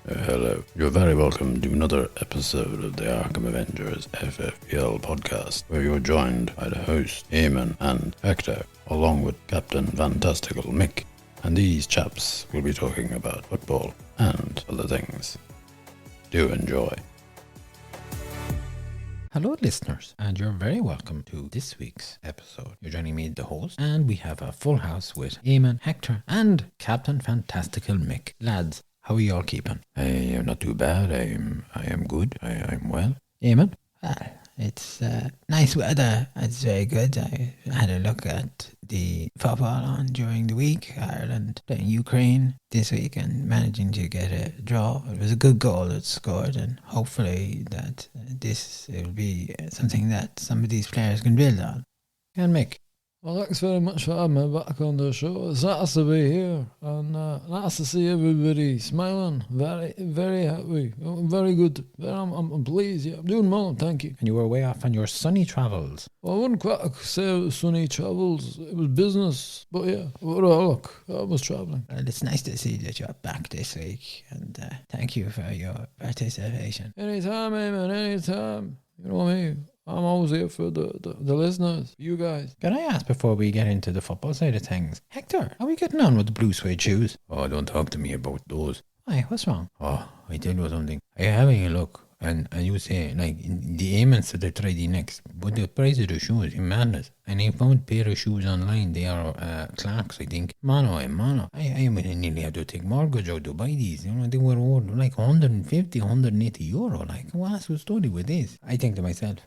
Hello. You're very welcome to another episode of the Arkham Avengers FFPL podcast, where you're joined by the host, Eamon and Hector, along with Captain Fantastical Mick, and these chaps will be talking about football and other things. Do enjoy. Hello listeners, and you're very welcome to this week's episode. You're joining me, the host, and we have a full house with Eamon, Hector, and Captain Fantastical Mick. Lads, how are you all keeping? I'm not too bad. I am good. I'm well. Eamon? It's nice weather. It's very good. I had a look at the football on during the week. Ireland playing Ukraine this week and managing to get a draw. It was a good goal that scored, and hopefully that this will be something that some of these players can build on. And Mick? Well, thanks very much for having me back on the show. It's nice to be here and nice to see everybody smiling. Very, very happy. Very good. I'm pleased. Yeah, I'm doing well, thank you. And you were way off on your sunny travels. Well, I wouldn't quite say it was sunny travels. It was business. But yeah, look, I was travelling. Well, it's nice to see that you're back this week, and thank you for your participation. Anytime, Eamon, anytime. You know what I mean? I'm always here for the listeners, you guys. Can I ask before we get into the football side of things? Hector, how are we getting on with the Blue Suede shoes? Oh, don't talk to me about those. Why, what's wrong? Oh, I tell you something. I'm having a look, and you say, like, the Eamon said they try the next, but the price of the shoes is madness. And I found a pair of shoes online. They are Clarks, I think. Mono. I nearly had to take mortgage out to buy these. You know, they were all like 150, 180 euro. Like, what's the story with this? I think to myself,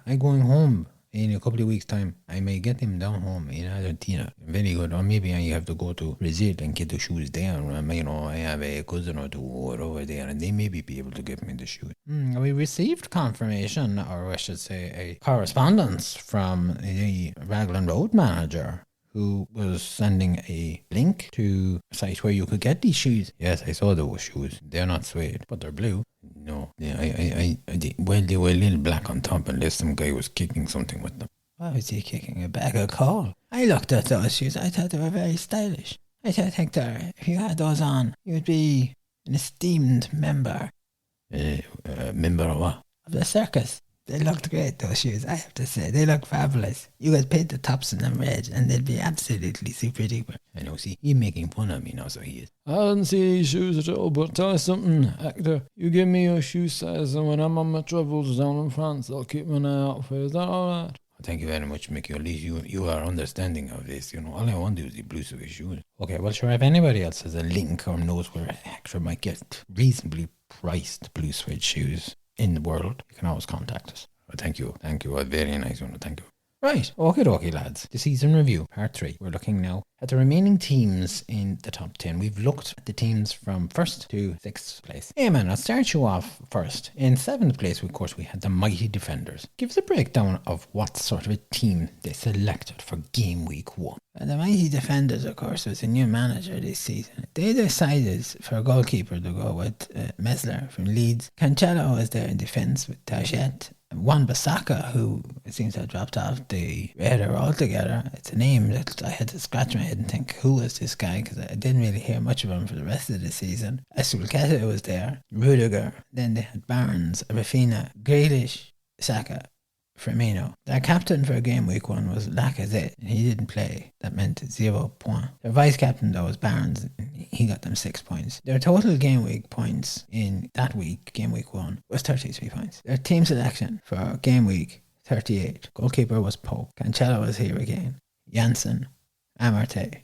I'm going home in a couple of weeks' time. I may get them down home in Argentina. Very good. Or maybe I have to go to Brazil and get the shoes there. You know, I have a cousin or two who are over there, and they maybe be able to give me the shoes. We received confirmation, or I should say a correspondence from the Raglan Road manager, who was sending a link to a site where you could get these shoes. Yes, I saw those shoes. They're not suede, but they're blue. No, yeah, they were a little black on top unless some guy was kicking something with them. Why was he kicking a bag of coal? I looked at those shoes. I thought they were very stylish. I thought, Hector, if you had those on, you would be an esteemed member. Member of what? Of the circus. They looked great, those shoes, I have to say. They look fabulous. You could paint the tops in them red and they'd be absolutely super duper. I know, see, he's making fun of me now, so he is. I didn't see these shoes at all, but tell us something, Hector. You give me your shoe size, and when I'm on my travels down in France, I'll keep an eye out for you. Is that all right? Thank you very much, Mickey. At least you are understanding of this. You know, all I want to do is the Blue Suede shoes. Okay, well, sure, if anybody else has a link or knows where Hector might get reasonably priced Blue Suede shoes in the world, you can always contact us. Thank you. Very nice one. Thank you. Right, okay, lads. The season review, part 3. We're looking now at the remaining teams in the top 10. We've looked at the teams from 1st to 6th place. Eamon, I'll start you off first. In 7th place, of course, we had the Mighty Defenders. Give us a breakdown of what sort of a team they selected for game week 1. The Mighty Defenders, of course, was a new manager this season. They decided for a goalkeeper to go with Mesler from Leeds. Cancelo was there in defence with Tachette. Wan-Bissaka, who seems to have dropped off the radar altogether. It's a name that I had to scratch my head and think, who was this guy? Because I didn't really hear much of him for the rest of the season. Aspilicueta was there, Rudiger. Then they had Barnes, Rafinha, Grealish, Saka, Firmino. Their captain for game week 1 was Lacazette, and he didn't play. That meant 0 points. Their vice captain, though, was Barnes. He got them 6 points. Their total game week points in that week, game week 1, was 33 points. Their team selection for game week 38. Goalkeeper was Pope. Cancelo was here again. Janssen, Amartey,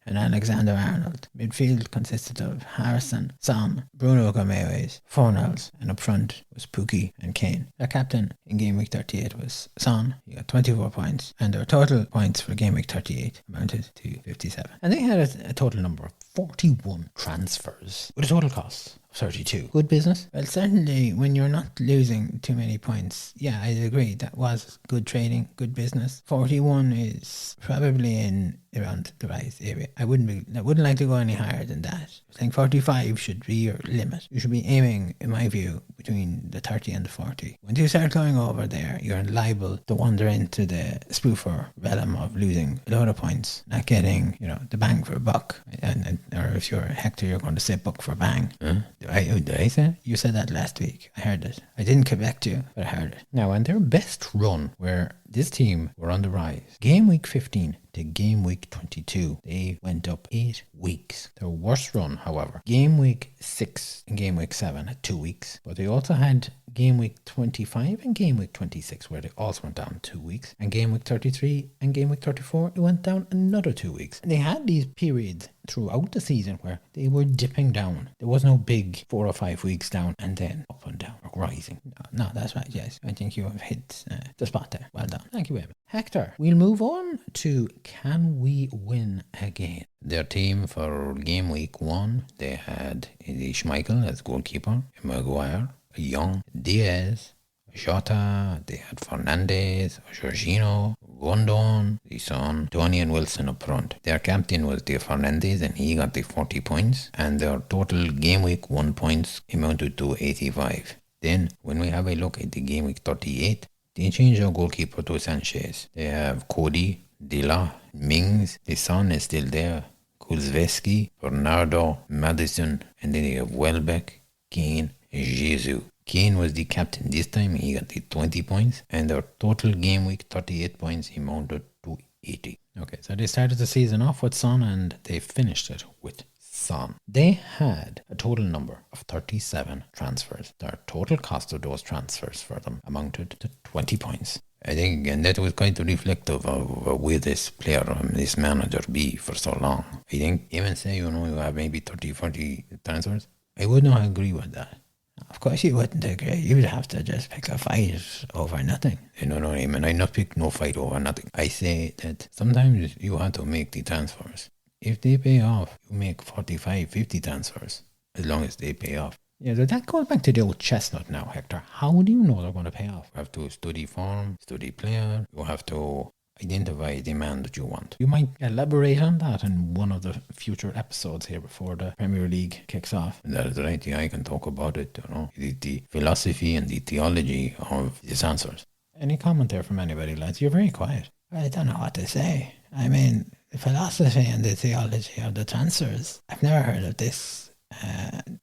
and Alexander-Arnold. Midfield consisted of Harrison, Son, Bruno Gomes, Fornals, and up front was Pukki and Kane. Their captain in game week 38 was Son. He got 24 points, and their total points for game week 38 amounted to 57. And they had a total number of 41 transfers with a total cost of 32. Good business? Well, certainly when you're not losing too many points, yeah, I agree. That was good trading, good business. 41 is probably in around the right area. I wouldn't like to go any higher than that. I think 45 should be your limit. You should be aiming, in my view, between the 30 and the 40. When you start going over there, you're liable to wander into the spoofer realm of losing a lot of points, not getting, the bang for a buck. Or if you're Hector, you're going to say buck for bang. Huh? Did I say it? You said that last week. I heard it. I didn't come back to you, but I heard it. Now, and their best run where this team were on the rise, game week 15 to game week 22, they went up 8 weeks. Their worst run, however, game week 6 and game week 7 at 2 weeks. But they also had game week 25 and game week 26 where they also went down 2 weeks. And game week 33 and game week 34, it went down another 2 weeks. And they had these periods throughout the season where they were dipping down. There was no big 4 or 5 weeks down and then up and down or rising. No, that's right, yes. I think you have hit the spot there. Well done. Thank you, Eamon. Hector, we'll move on to Can We Win Again? Their team for game week 1, they had Schmeichel as goalkeeper, Maguire, Young, Diaz, Jota, they had Fernandez, Jorginho, Rondon, the son, Tony and Wilson up front. Their captain was the Fernandez and he got the 40 points and their total game week 1 points amounted to 85. Then when we have a look at the game week 38, they changed their goalkeeper to Sanchez. They have Cody, Dilla, Mings, the son is still there, Kulzveski, Bernardo, Madison, and then they have Welbeck, Kane, Jesus. Kane was the captain this time, he got the 20 points, and their total game week 38 points amounted to 80. Okay, so they started the season off with Son and they finished it with Son. They had a total number of 37 transfers. Their total cost of those transfers for them amounted to 20 points. I think, and that was quite reflective of where this player, this manager be for so long. I think even say, you have maybe 30, 40 transfers. I would not agree with that. Of course you wouldn't agree. You would have to just pick a fight over nothing. No, I mean, I not pick no fight over nothing. I say that sometimes you have to make the transfers. If they pay off, you make 45, 50 transfers, as long as they pay off. Yeah, that goes back to the old chestnut now, Hector. How do you know they're going to pay off? You have to study form, study player. You have to identify the man that you want. You might elaborate on that in one of the future episodes here before the Premier League kicks off. That is right, yeah, I can talk about it, the philosophy and the theology of these answers. Any comment there from anybody, lads? You're very quiet. I don't know what to say. I mean, the philosophy and the theology of the transfers. I've never heard of this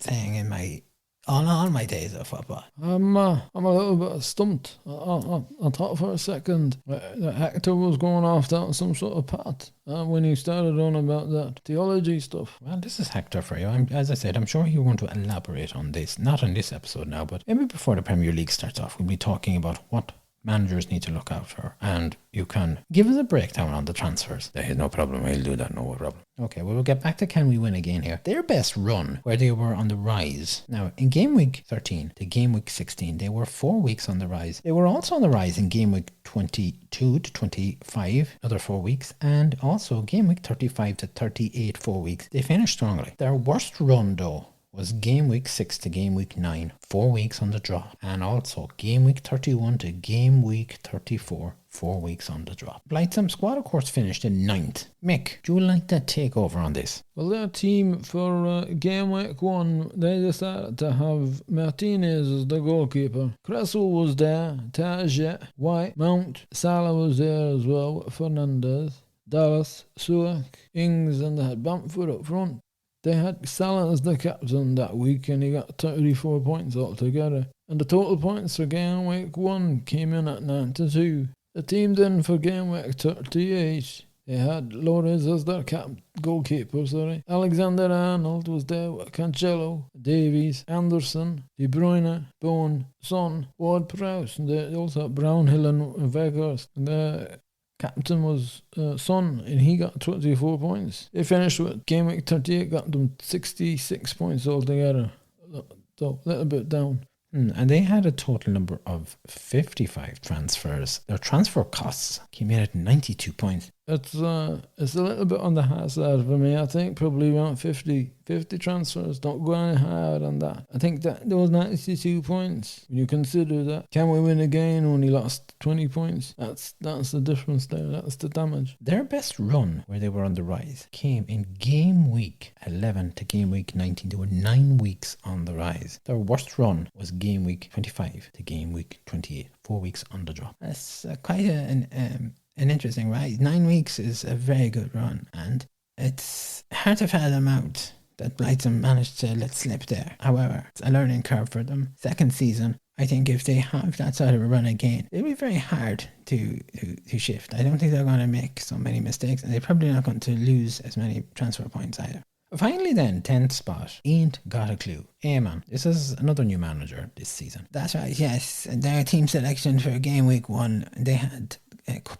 saying in all my days of football. I'm a little bit stumped. I thought for a second that Hector was going off down some sort of path when he started on about that theology stuff. Well, this is Hector for you. As I said, I'm sure you're going to elaborate on this. Not on this episode now, but maybe before the Premier League starts off, we'll be talking about what managers need to look out for, and you can give us a breakdown on the transfers. There is no problem. I'll do that. No problem. Okay, well, we'll get back to Can We Win Again here. Their best run, where they were on the rise. Now, in game week 13 to game week 16, they were 4 weeks on the rise. They were also on the rise in game week 22 to 25, another 4 weeks, and also game week 35 to 38, 4 weeks. They finished strongly. Their worst run, though, was game week 6 to game week 9, 4 weeks on the drop, and also game week 31 to game week 34, 4 weeks on the drop. Blightsome squad, of course, finished in 9th. Mick, do you like to take over on this? Well, their team for game week 1, they decided to have Martinez as the goalkeeper. Cresswell was there, Target, White, Mount, Salah was there as well, Fernandez, Dallas, Suak, Ings, and they had Bamford up front. They had Salah as the captain that week and he got 34 points altogether. And the total points for game week 1 came in at 92. The team then for game week 38, they had Lores as their goalkeeper. Alexander-Arnold was there with Cancelo, Davies, Anderson, De Bruyne, Bowen, Son, Ward-Prowse, and they also had Brownhill and Weghorst. The captain was Son, and he got 24 points. They finished with game week 38, got them 66 points altogether. So a little bit down. And they had a total number of 55 transfers. Their transfer costs came in at 92 points. it's a little bit on the high side for me. I think probably around 50 transfers. Don't go any higher than that. I think that those 92 points, when you consider that, can we win again? Only lost 20 points. That's the difference there. That's the damage. Their best run, where they were on the rise, came in game week 11 to game week 19. They were 9 weeks on the rise. Their worst run was game week 25 to game week 28. 4 weeks on the drop. That's quite an interesting rise. 9 weeks is a very good run, and it's hard to fathom out that Blyton managed to let slip there. However, it's a learning curve for them. Second season, I think if they have that sort of a run again, it'll be very hard to shift. I don't think they're going to make so many mistakes, and they're probably not going to lose as many transfer points either. Finally then, 10th spot. Ain't got a clue. Eamon. This is another new manager this season. That's right, yes. Their team selection for game week 1, they had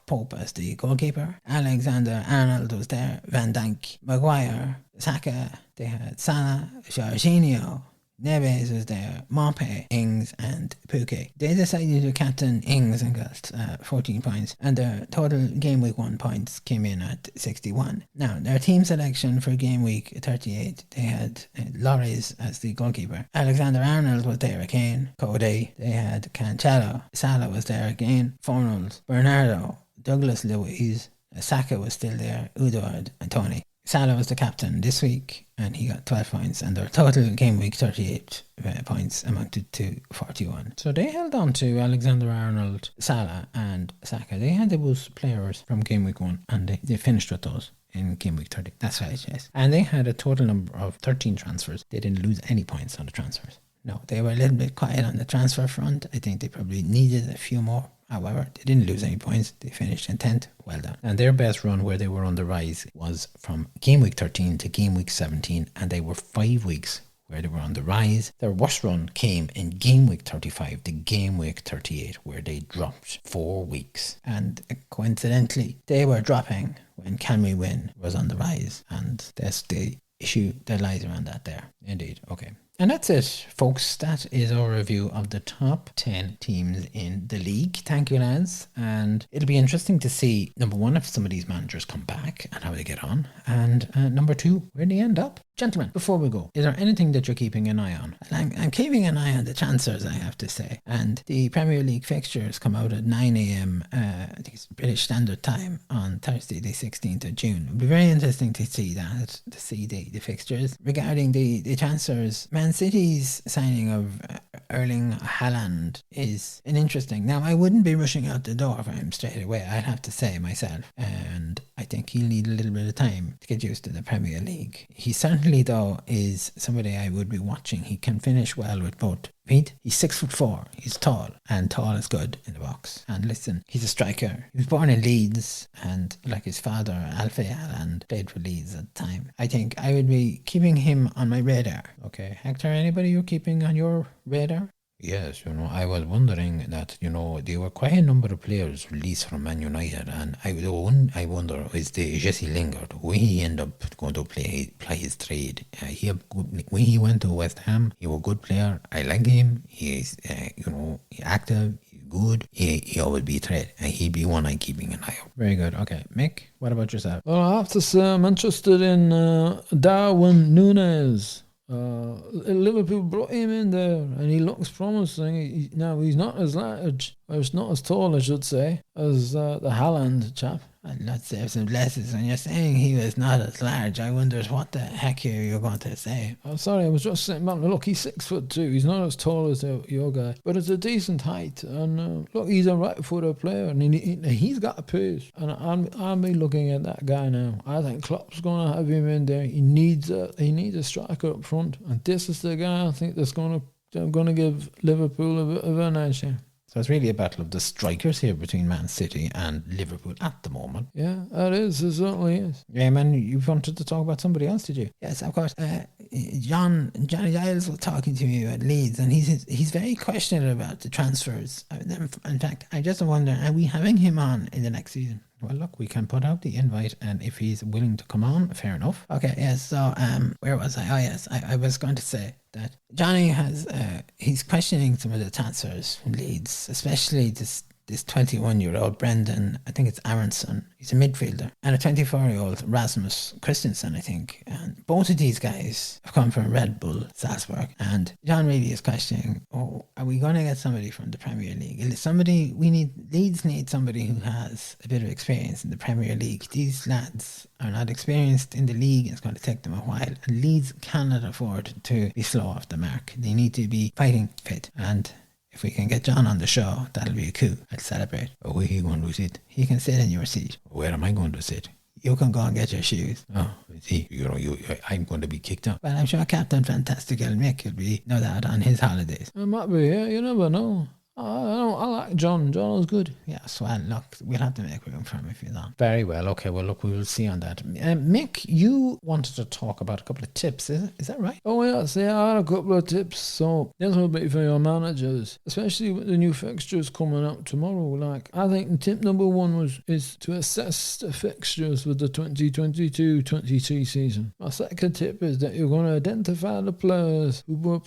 Pope as the goalkeeper. Alexander Arnold was there. Van Dijk, Maguire, Saka. They had Salah, Jorginho. Neves was there, Maupay, Ings and Pukki. They decided to captain Ings and got 14 points, and their total game week 1 points came in at 61. Now, their team selection for game week 38, they had Lloris as the goalkeeper. Alexander Arnold was there again, Cody. They had Cancelo. Salah was there again, Fornals, Bernardo, Douglas Luiz, Saka was still there, Udoard and Tony. Salah was the captain this week and he got 12 points, and their total game week 38 points amounted to 41. So they held on to Alexander Arnold, Salah and Saka. They had those players from game week 1 and they finished with those in game week 30. That's right, yes. And they had a total number of 13 transfers. They didn't lose any points on the transfers. No, they were a little bit quiet on the transfer front. I think they probably needed a few more. However, they didn't lose any points. They finished in 10th. Well done. And their best run where they were on the rise was from game week 13 to game week 17, and they were 5 weeks where they were on the rise. Their worst run came in game week 35 to game week 38, where they dropped 4 weeks. And coincidentally, they were dropping when Can We Win was on the rise, and that's the issue that lies around that there. Indeed. Okay. And that's it, folks. That is our review of the top 10 teams in the league. Thank you, lads. And it'll be interesting to see, number one, if some of these managers come back and how they get on. And number two, where they end up. Gentlemen, before we go, is there anything that you're keeping an eye on? I'm keeping an eye on the Chancellors, I have to say. And the Premier League fixtures come out at 9 a.m. I think it's British Standard Time on Thursday, the 16th of June. It'll be very interesting to see that, to see the fixtures. Regarding the Chancellors, Man City's signing of Erling Haaland is an interesting. Now, I wouldn't be rushing out the door for him straight away, I'd have to say myself. And I think he'll need a little bit of time to get used to the Premier League. He certainly, though, is somebody I would be watching. He can finish well with both feet. He's 6'4". He's tall, and tall is good in the box. And listen, he's a striker. He was born in Leeds, and like his father, Alfie Haaland, played for Leeds at the time. I think I would be keeping him on my radar. Okay, Hector, anybody you're keeping on your radar? Yes, I was wondering that, there were quite a number of players released from Man United, and I wonder, is the Jesse Lingard, will he end up going to play his trade? When he went to West Ham, he was a good player. I like him. He's, he's active, he's good. He always be a trade, and he'd be one I'm keeping an eye on. Very good. Okay, Mick, what about yourself? Well, I have to say I'm interested in Darwin Núñez. Liverpool brought him in there and he looks promising. Now he's not as large, or he's not as tall, I should say, as the Haaland chap. And let's say some blessings. When you're saying he was not as large, I wonder what the heck you're going to say. I'm sorry, I was just saying, man, look, he's 6'2". He's not as tall as your guy, but it's a decent height. And look, he's a right-footed player, and he's got a pace. And I'll be looking at that guy now. I think Klopp's going to have him in there. He needs a striker up front, and this is the guy I think that's going to give Liverpool a bit of an edge here. So it's really a battle of the strikers here between Man City and Liverpool at the moment. Yeah, it is. It certainly is. Yeah, man, you wanted to talk about somebody else, did you? Yes, of course. John Giles was talking to me about Leeds, and he's very questionable about the transfers. In fact, I just wonder, are we having him on in the next season? Well, look, we can put out the invite, and if he's willing to come on, fair enough. Okay, yes, so where was I? Oh, yes, I was going to say that Johnny he's questioning some of the transfers from Leeds, especially this 21-year-old Brendan, I think it's Aronson, he's a midfielder, and a 24-year-old Rasmus Christensen, I think. And both of these guys have come from Red Bull Salzburg. And John really is questioning, are we going to get somebody from the Premier League? Leeds need somebody who has a bit of experience in the Premier League. These lads are not experienced in the league. It's going to take them a while. And Leeds cannot afford to be slow off the mark. They need to be fighting fit. And if we can get John on the show, that'll be a coup. I'll celebrate. Oh, where are you going to sit? He can sit in your seat. Where am I going to sit? You can go and get your shoes. Oh, see, I'm going to be kicked out. Well, I'm sure Captain Fantastical Mick will be no doubt on his holidays. I might be here, you never know. I like John. John was good. Yeah, well, look, we'll have to make room for him if you don't. Very well. Okay, well, look, we will see on that. Mick, you wanted to talk about a couple of tips, is that right? Oh, yeah, see, I had a couple of tips. So, this will be for your managers, especially with the new fixtures coming up tomorrow. Like, I think tip number one is to assess the fixtures for the 2022-23 season. My second tip is that you're going to identify the players who were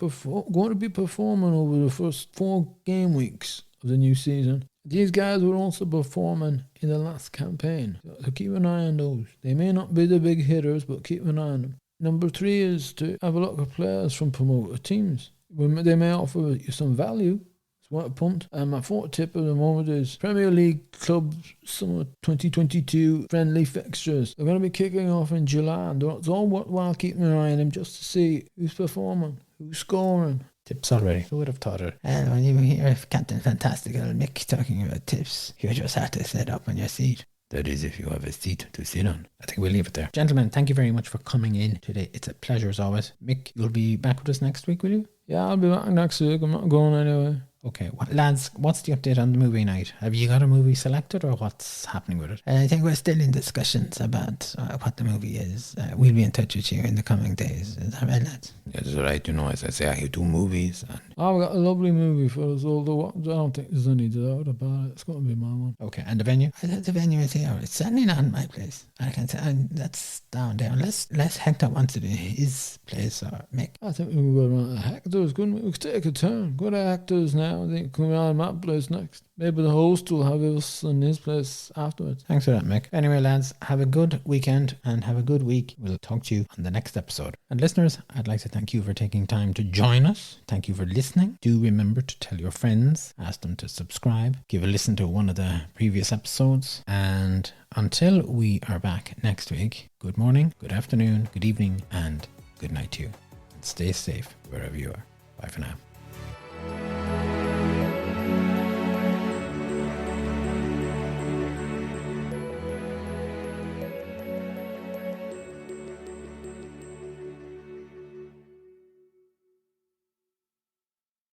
going to be performing over the first 4 game weeks of the new season. These guys were also performing in the last campaign, so keep an eye on those. They may not be the big hitters, but keep an eye on them. Number 3 is to have a look at players from promoted teams. They may offer you some value. It's what a punt. And my 4th tip at the moment is Premier League Club Summer 2022 friendly fixtures. They're going to be kicking off in July, and it's all worthwhile keeping an eye on them just to see who's performing, who's scoring. Tips already. Who would have thought it? And when you hear Captain Fantastical Mick talking about tips, you just have to sit up on your seat. That is, if you have a seat to sit on. I think we'll leave it there. Gentlemen, thank you very much for coming in today. It's a pleasure as always. Mick, you'll be back with us next week, will you? Yeah, I'll be back next week. I'm not going anywhere. Okay, lads, what's the update on the movie night? Have you got a movie selected or what's happening with it? I think we're still in discussions about what the movie is. We'll be in touch with you in the coming days. Is that right, lads? Yeah, that's right. As I say, I do movies. And I've got a lovely movie for us all. I don't think there's any doubt about it. It's going to be my one. Okay, and the venue? The venue is here. It's certainly not my place. I can say that's down there. Unless Hector wants it in his place or Mick. I think we can go around to Hector's. We could take a turn. Go to Hector's now. I think come around my place next. Maybe the host will have us in his place afterwards. Thanks for that, Mick. Anyway, lads, have a good weekend and have a good week. We'll talk to you on the next episode. And listeners, I'd like to thank you for taking time to join us. Thank you for listening. Do remember to tell your friends, ask them to subscribe, give a listen to one of the previous episodes. And until we are back next week, good morning, good afternoon, good evening, and good night to you. And stay safe wherever you are. Bye for now.